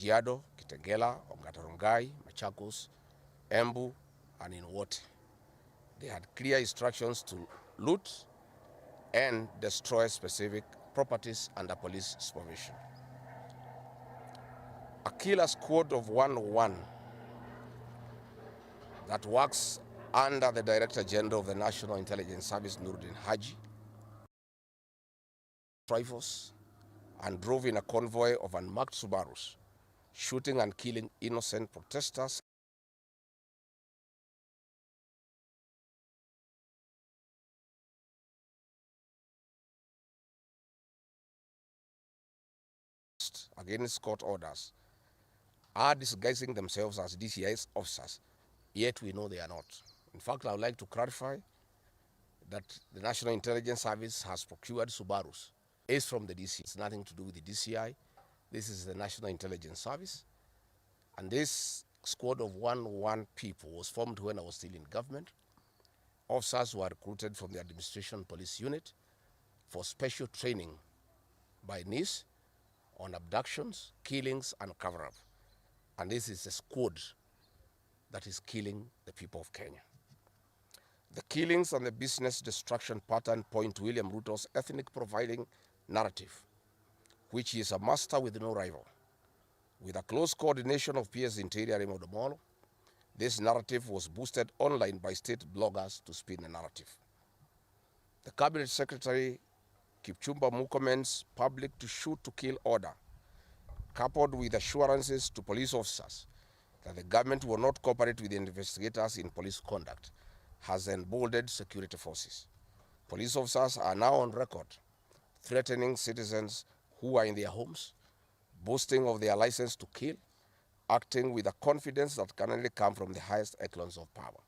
Kajiado, Kitengela, Ongatarongai, Machakos, Embu, and in Wote. They had clear instructions to loot and destroy specific properties under police supervision. A killer squad of 101 that works under the Director General of the National Intelligence Service, Nuruddin Haji, rifles and drove in a convoy of unmarked Subarus, shooting and killing innocent protesters. Against court orders are disguising themselves as DCI's officers, yet we know they are not. In fact, I would like to clarify that the National Intelligence Service has procured Subarus. It's from the DCI. It's nothing to do with the DCI. This is the National Intelligence Service. And this squad of 101 people was formed when I was still in government. Officers were recruited from the Administration Police Unit for special training by NIS on abductions, killings, and cover-up. And this is a squad that is killing the people of Kenya. The killings and the business destruction pattern point to William Ruto's ethnic profiling narrative, which is a master with no rival. With a close coordination of PS Interior Remo Domolo, this narrative was boosted online by state bloggers to spin the narrative. The Cabinet Secretary Kipchumba Murkomen's public to shoot to kill order, coupled with assurances to police officers that the government will not cooperate with the investigators in police conduct, has emboldened security forces. Police officers are now on record threatening citizens who are in their homes, boasting of their license to kill, acting with a confidence that can only come from the highest echelons of power.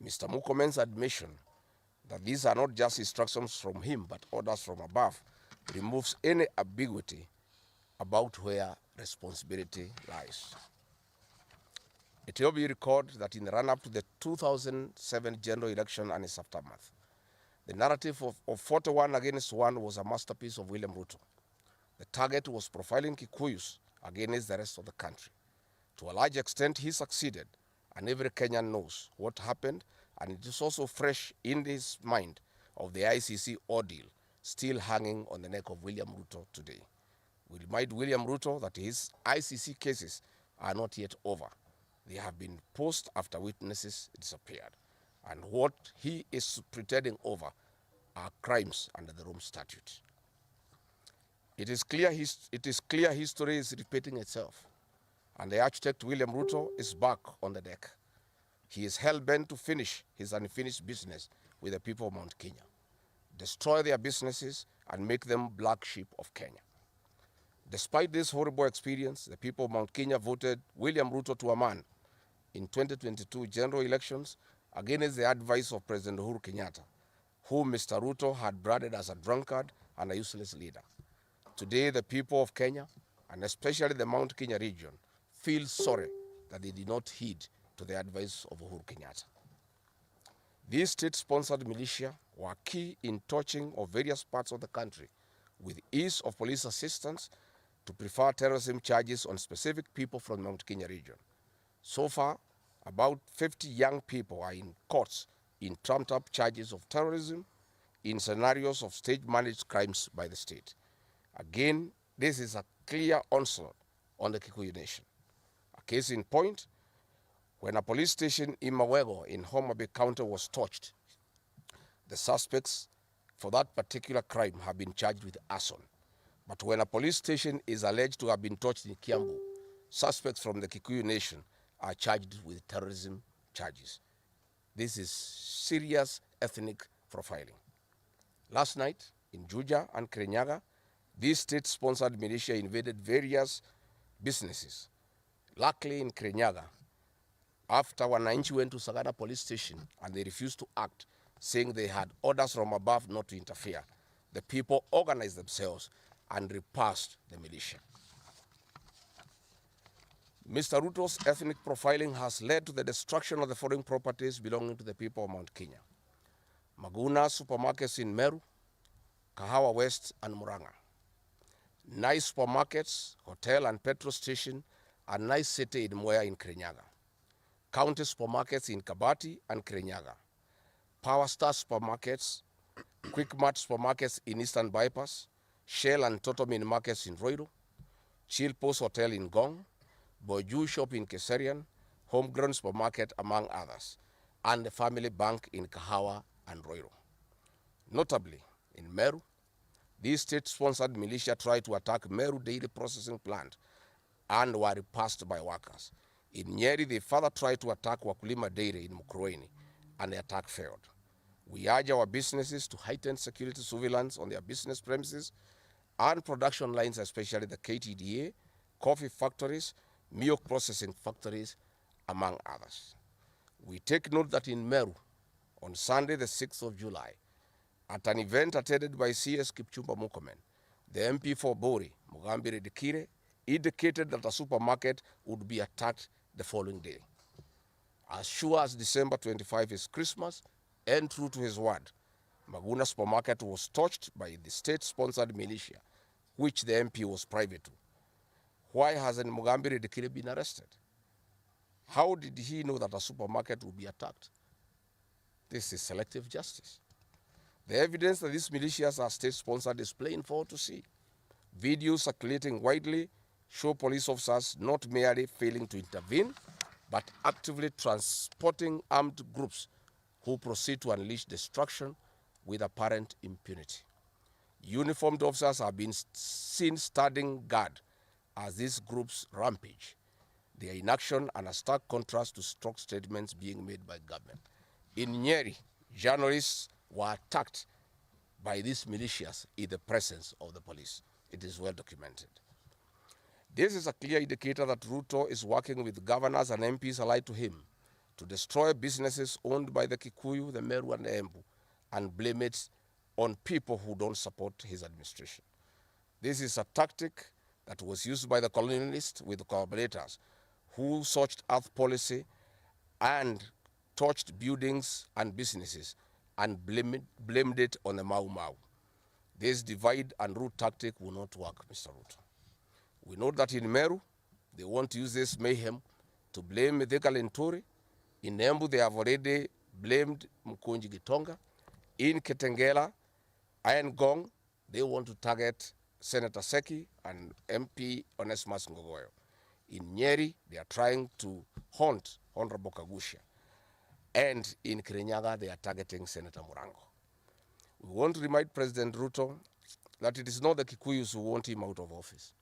Mr. Murkomen's admission that these are not just instructions from him but orders from above removes any ambiguity about where responsibility lies. It will be recalled that in the run-up to the 2007 general election and its aftermath, the narrative of 41 against 1 was a masterpiece of William Ruto. The target was profiling Kikuyus against the rest of the country. To a large extent, he succeeded, and every Kenyan knows what happened, and it is also fresh in his mind of the ICC ordeal still hanging on the neck of William Ruto today. We remind William Ruto that his ICC cases are not yet over. They have been posed after witnesses disappeared, and what he is pretending over are crimes under the Rome Statute. It is clear history is repeating itself, and the architect William Ruto is back on the deck. He is hell-bent to finish his unfinished business with the people of Mount Kenya, destroy their businesses, and make them black sheep of Kenya. Despite this horrible experience, the people of Mount Kenya voted William Ruto to a man in 2022 general elections against the advice of President Uhuru Kenyatta, whom Mr. Ruto had branded as a drunkard and a useless leader. Today, the people of Kenya, and especially the Mount Kenya region, feel sorry that they did not heed to the advice of Uhuru Kenyatta. These state-sponsored militia were key in touching of various parts of the country with ease of police assistance to prefer terrorism charges on specific people from the Mount Kenya region. So far, about 50 young people are in courts in trumped-up charges of terrorism in scenarios of state-managed crimes by the state. Again, this is a clear onslaught on the Kikuyu nation. A case in point, when a police station in Mawego in Homa Bay County was torched, the suspects for that particular crime have been charged with arson. But when a police station is alleged to have been torched in Kiambu, suspects from the Kikuyu nation are charged with terrorism charges. This is serious ethnic profiling. Last night, in Juja and Kirinyaga, these state-sponsored militia invaded various businesses. Luckily, in Kirinyaga, after Wananchi went to Sagada police station and they refused to act, saying they had orders from above not to interfere, the people organized themselves and repulsed the militia. Mr. Ruto's ethnic profiling has led to the destruction of the foreign properties belonging to the people of Mount Kenya. Maguna supermarkets in Meru, Kahawa West, and Muranga. nice supermarkets, hotel and petrol station, a nice city in Moya in Kirinyaga. County supermarkets in Kabati and Kirinyaga. Power Star supermarkets, Quick Mart supermarkets in Eastern Bypass, Shell and Total Mini markets in Roiro, Chill Post Hotel in Gong, Boju Shop in Keserian, Homegrown Supermarket among others, and the Family Bank in Kahawa and Roiro. Notably, in Meru, these state-sponsored militia tried to attack Meru Dairy Processing Plant and were repulsed by workers. In Nyeri, they further tried to attack Wakulima Dairy in Mukurweini, and the attack failed. We urge our businesses to heighten security surveillance on their business premises and production lines, especially the KTDA, coffee factories, milk processing factories, among others. We take note that in Meru, on Sunday, the 6th of July, at an event attended by CS Kipchumba Murkomen, the MP for Bori, Mugambire Dikire, indicated that a supermarket would be attacked the following day. As sure as December 25 is Christmas, and true to his word, Maguna supermarket was touched by the state-sponsored militia, which the MP was private to. Why hasn't Mugambire Dikire been arrested? How did he know that a supermarket would be attacked? This is selective justice. The evidence that these militias are state-sponsored is plain for all to see. Videos circulating widely show police officers not merely failing to intervene, but actively transporting armed groups who proceed to unleash destruction with apparent impunity. Uniformed officers have been seen standing guard as these groups rampage. They are in action and a stark contrast to strong statements being made by government. In Nyeri, journalists were attacked by these militias in the presence of the police. It is well documented. This is a clear indicator that Ruto is working with governors and MPs allied to him to destroy businesses owned by the Kikuyu, the Meru, and the Embu, and blame it on people who don't support his administration. This is a tactic that was used by the colonialists with collaborators who searched earth policy and touched buildings and businesses and blamed it on the Mau Mau. This divide and rule tactic will not work, Mr. Ruto. We know that in Meru, they want to use this mayhem to blame Mithika Linturi. In Embu, they have already blamed Mkunji Gitonga. In Kitengela and Gong, they want to target Senator Seki and MP Onesmus Ngogoyo. In Nyeri, they are trying to haunt Honorable Kagusha. And in Kirinyaga, they are targeting Senator Murango. We want to remind President Ruto that it is not the Kikuyus who want him out of office.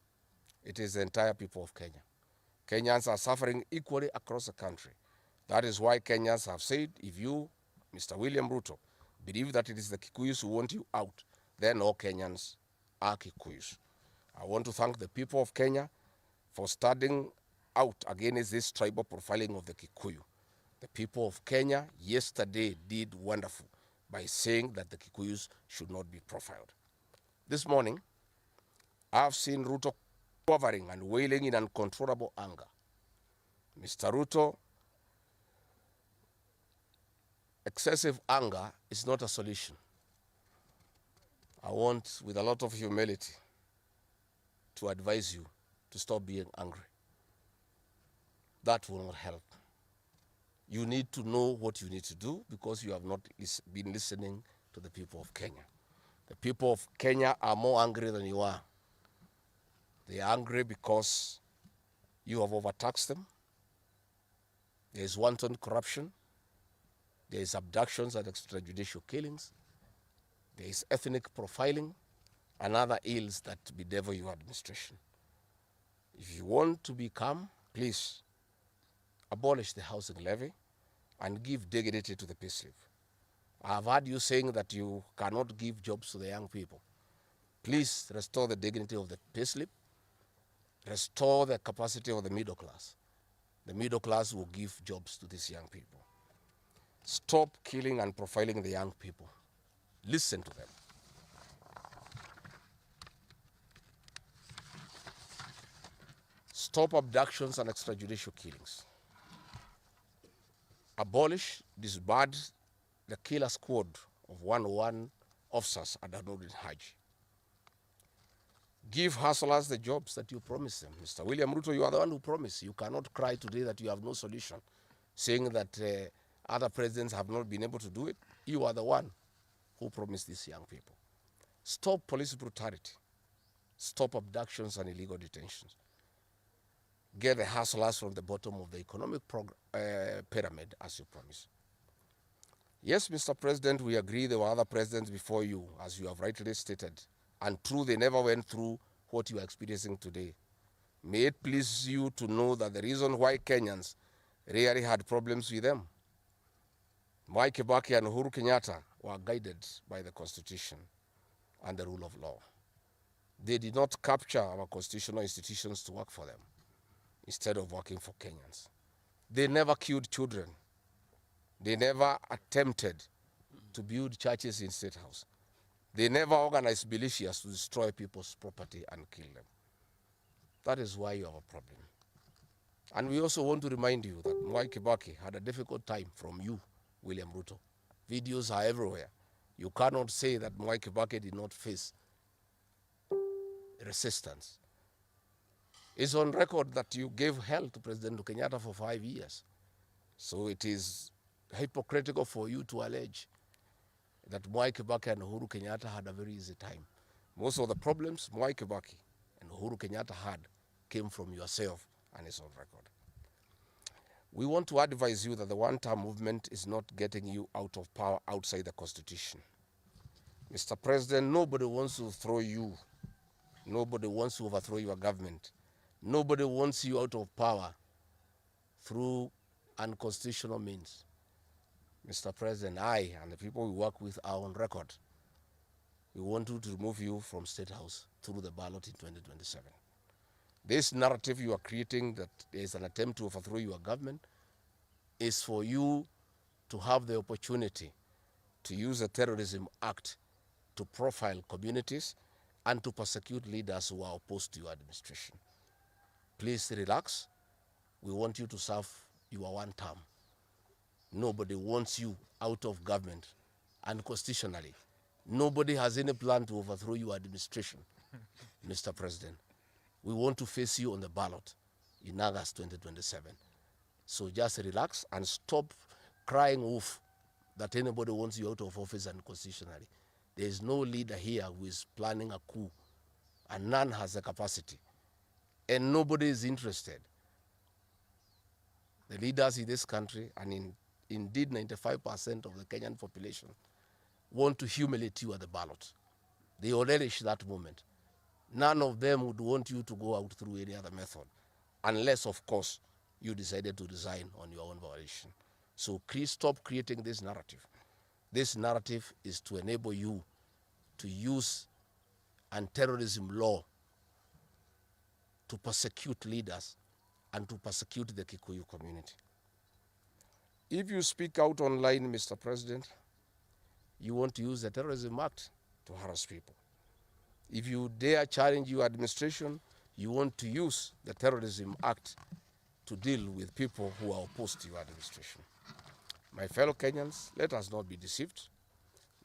It is the entire people of Kenya. Kenyans are suffering equally across the country. That is why Kenyans have said, if you, Mr. William Ruto, believe that it is the Kikuyus who want you out, then all Kenyans are Kikuyus. I want to thank the people of Kenya for standing out against this tribal profiling of the Kikuyu. The people of Kenya yesterday did wonderful by saying that the Kikuyus should not be profiled. This morning, I've seen Ruto quivering and wailing in uncontrollable anger. Mr. Ruto, excessive anger is not a solution. I want, with a lot of humility, to advise you to stop being angry. That will not help. You need to know what you need to do because you have not been listening to the people of Kenya. The people of Kenya are more angry than you are. They are angry because you have overtaxed them. There is wanton corruption. There is abductions and extrajudicial killings. There is ethnic profiling and other ills that bedevil your administration. If you want to be calm, please abolish the housing levy and give dignity to the payslip. I have heard you saying that you cannot give jobs to the young people. Please restore the dignity of the payslip. Restore the capacity of the middle class. The middle class will give jobs to these young people. Stop killing and profiling the young people. Listen to them. Stop abductions and extrajudicial killings. Abolish, disband the killer squad of 101 officers at Danudin Haji. Give hustlers the jobs that you promised them. Mr. William Ruto, you are the one who promised. You cannot cry today that you have no solution, saying that other presidents have not been able to do it. You are the one who promised these young people. Stop police brutality. Stop abductions and illegal detentions. Get the hustlers from the bottom of the economic pyramid as you promised. Yes, Mr. President, we agree there were other presidents before you, as you have rightly stated, and true, they never went through what you are experiencing today. May it please you to know that the reason why Kenyans rarely had problems with them, Mwai Kibaki and Uhuru Kenyatta were guided by the Constitution and the rule of law. They did not capture our constitutional institutions to work for them instead of working for Kenyans. They never killed children. They never attempted to build churches in State House. They never organized militias to destroy people's property and kill them. That is why you have a problem. And we also want to remind you that Mwai Kibaki had a difficult time from you, William Ruto. Videos are everywhere. You cannot say that Mwai Kibaki did not face resistance. It's on record that you gave hell to President Kenyatta for 5 years. So it is hypocritical for you to allege that Mwai Kibaki and Uhuru Kenyatta had a very easy time. Most of the problems Mwai Kibaki and Uhuru Kenyatta had came from yourself, and it's on record. We want to advise you that the one-term movement is not getting you out of power outside the Constitution. Mr. President, nobody wants to throw you. Nobody wants to overthrow your government. Nobody wants you out of power through unconstitutional means. Mr. President, I and the people we work with are on record. We want to remove you from State House through the ballot in 2027. This narrative you are creating that there is an attempt to overthrow your government is for you to have the opportunity to use the Terrorism Act to profile communities and to persecute leaders who are opposed to your administration. Please relax. We want you to serve your one term. Nobody wants you out of government, and constitutionally, nobody has any plan to overthrow your administration, Mr. President. We want to face you on the ballot in August 2027. So just relax and stop crying wolf that anybody wants you out of office unconstitutionally. There is no leader here who is planning a coup, and none has the capacity, and nobody is interested. The leaders in this country, and indeed 95% of the Kenyan population, want to humiliate you at the ballot. They will relish that moment. None of them would want you to go out through any other method, unless, of course, you decided to resign on your own volition. So please stop creating this narrative. This narrative is to enable you to use anti-terrorism law to persecute leaders and to persecute the Kikuyu community. If you speak out online, Mr. President, you want to use the Terrorism Act to harass people. If you dare challenge your administration, you want to use the Terrorism Act to deal with people who are opposed to your administration. My fellow Kenyans, let us not be deceived.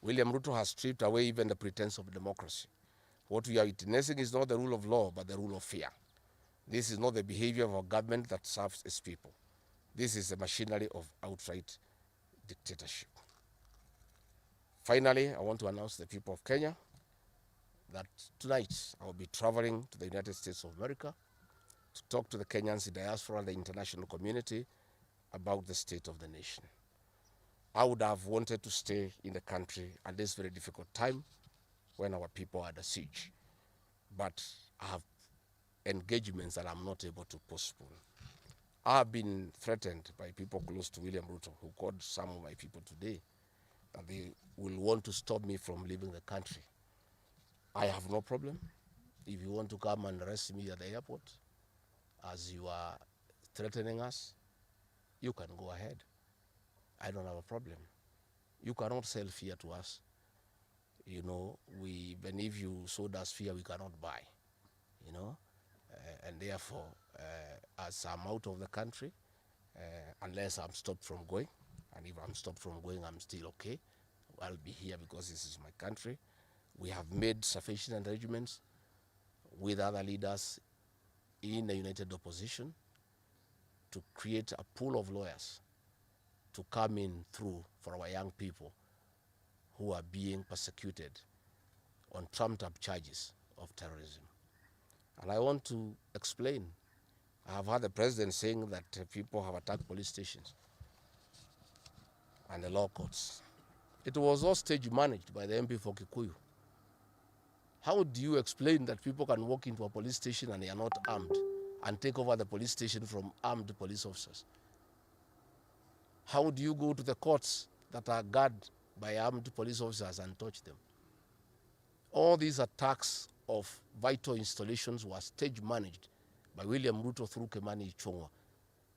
William Ruto has stripped away even the pretense of democracy. What we are witnessing is not the rule of law, but the rule of fear. This is not the behavior of a government that serves its people. This is the machinery of outright dictatorship. Finally, I want to announce to the people of Kenya that tonight I will be traveling to the United States of America to talk to the Kenyans in diaspora and the international community about the state of the nation. I would have wanted to stay in the country at this very difficult time when our people are under siege, but I have engagements that I'm not able to postpone. I have been threatened by people close to William Ruto, who called some of my people today, that they will want to stop me from leaving the country. I have no problem. If you want to come and arrest me at the airport, as you are threatening us, you can go ahead. I don't have a problem. You cannot sell fear to us. You know, even if you sold us fear, we cannot buy, you know. And therefore, as I'm out of the country, unless I'm stopped from going, and if I'm stopped from going, I'm still okay. I'll be here because this is my country. We have made sufficient arrangements with other leaders in the united opposition to create a pool of lawyers to come in through for our young people who are being persecuted on trumped-up charges of terrorism. And I want to explain. I have heard the president saying that people have attacked police stations and the law courts. It was all stage managed by the MP for Kikuyu. How do you explain that people can walk into a police station and they are not armed and take over the police station from armed police officers? How do you go to the courts that are guarded by armed police officers and touch them? All these attacks of vital installations were stage managed by William Ruto through Kimani Ichung'wa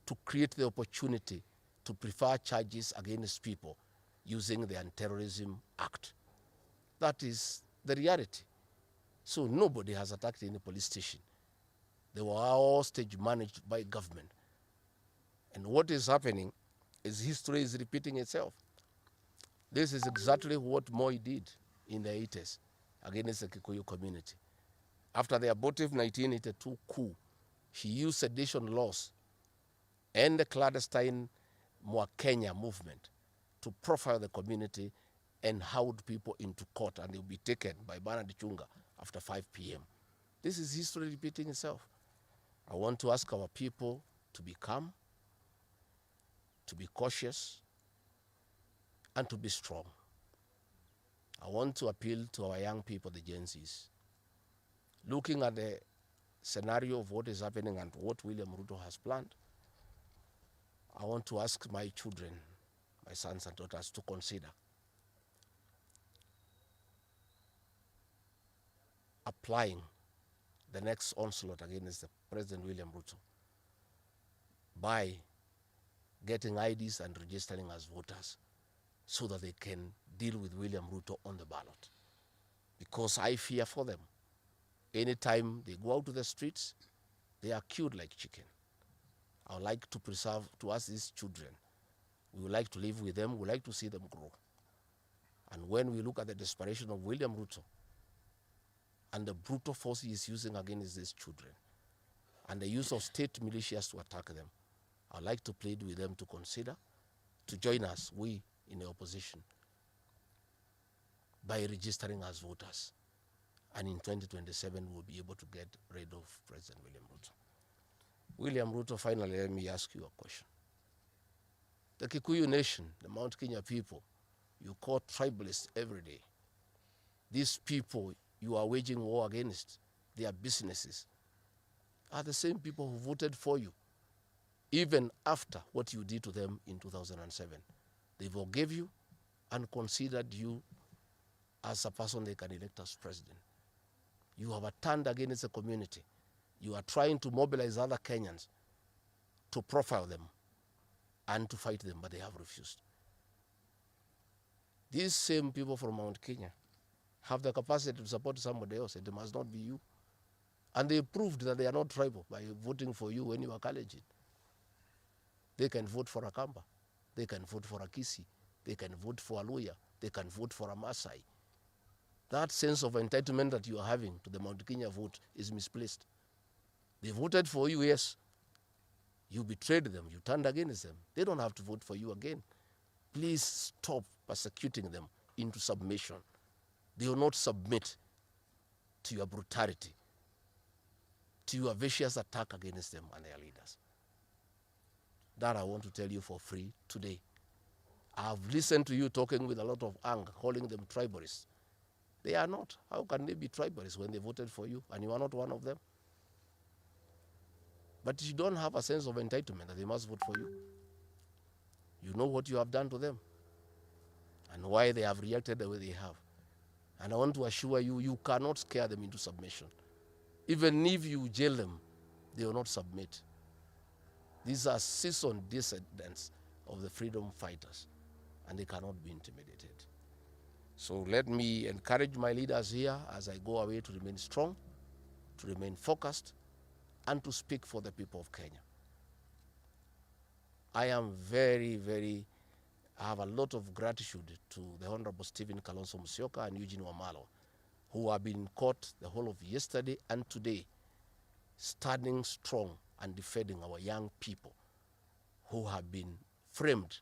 to create the opportunity to prefer charges against people using the Anti-Terrorism Act. That is the reality. So nobody has attacked any police station. They were all stage managed by government. And what is happening is history is repeating itself. This is exactly what Moi did in the 80s against the Kikuyu community. After the abortive 1982 coup, he used sedition laws and the clandestine Mwa Kenya movement to profile the community and hold people into court, and they'll be taken by Bernard Chunga after 5 p.m. This is history repeating itself. I want to ask our people to be calm, to be cautious, and to be strong. I want to appeal to our young people, the Gen Zs. Looking at the scenario of what is happening and what William Ruto has planned, I want to ask my children, my sons and daughters, to consider applying the next onslaught against the President William Ruto by getting IDs and registering as voters so that they can deal with William Ruto on the ballot. Because I fear for them. Anytime they go out to the streets, they are killed like chicken. I would like to preserve to us these children. We would like to live with them. We would like to see them grow. And when we look at the desperation of William Ruto and the brutal force he is using against these children and the use of state militias to attack them, I would like to plead with them to consider, to join us, we in the opposition, by registering as voters. And in 2027, we'll be able to get rid of President William Ruto. William Ruto, finally, let me ask you a question. The Kikuyu nation, the Mount Kenya people, you call tribalists every day. These people you are waging war against, their businesses, are the same people who voted for you, even after what you did to them in 2007. They forgave you and considered you as a person they can elect as president. You have turned against the community. You are trying to mobilize other Kenyans to profile them and to fight them, but they have refused. These same people from Mount Kenya have the capacity to support somebody else. It must not be you. And they proved that they are not tribal by voting for you when you are Kalenjin. They can vote for a Kamba. They can vote for a Kisi. They can vote for a Luya. They can vote for a Maasai. That sense of entitlement that you are having to the Mount Kenya vote is misplaced. They voted for you, yes. You betrayed them. You turned against them. They don't have to vote for you again. Please stop persecuting them into submission. They will not submit to your brutality, to your vicious attack against them and their leaders. That I want to tell you for free today. I've listened to you talking with a lot of anger, calling them tribalists. They are not. How can they be tribalists when they voted for you and you are not one of them? But you don't have a sense of entitlement that they must vote for you. You know what you have done to them and why they have reacted the way they have. And I want to assure you, you cannot scare them into submission. Even if you jail them, they will not submit. These are seasoned descendants of the freedom fighters, and they cannot be intimidated. So let me encourage my leaders here as I go away to remain strong, to remain focused, and to speak for the people of Kenya. I am I have a lot of gratitude to the Honorable Stephen Kalonzo Musyoka and Eugene Wamalwa, who have been caught the whole of yesterday and today, standing strong and defending our young people who have been framed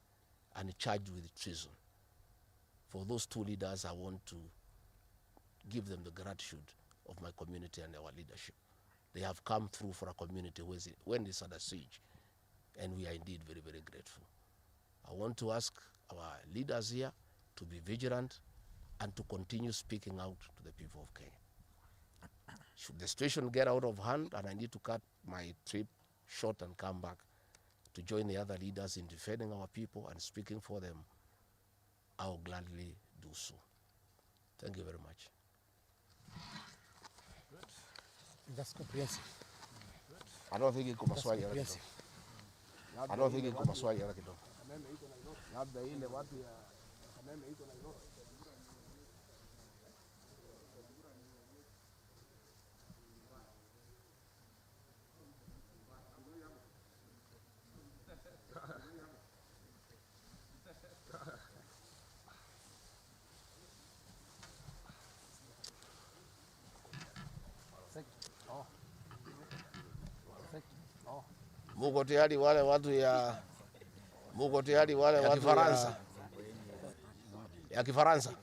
and charged with treason. For those two leaders, I want to give them the gratitude of my community and our leadership. They have come through for a community when it's under siege, and we are indeed very, very grateful. I want to ask our leaders here to be vigilant and to continue speaking out to the people of Kenya. Should the situation get out of hand and I need to cut my trip short and come back to join the other leaders in defending our people and speaking for them, I will gladly do so. Thank you very much. That's comprehensive. I don't think iko maswali hata kidogo. I don't think iko maswali hata kidogo. Labda ile watu ya Kameme iko Nairobi. Muko tayari wale watu ya Kifaransa?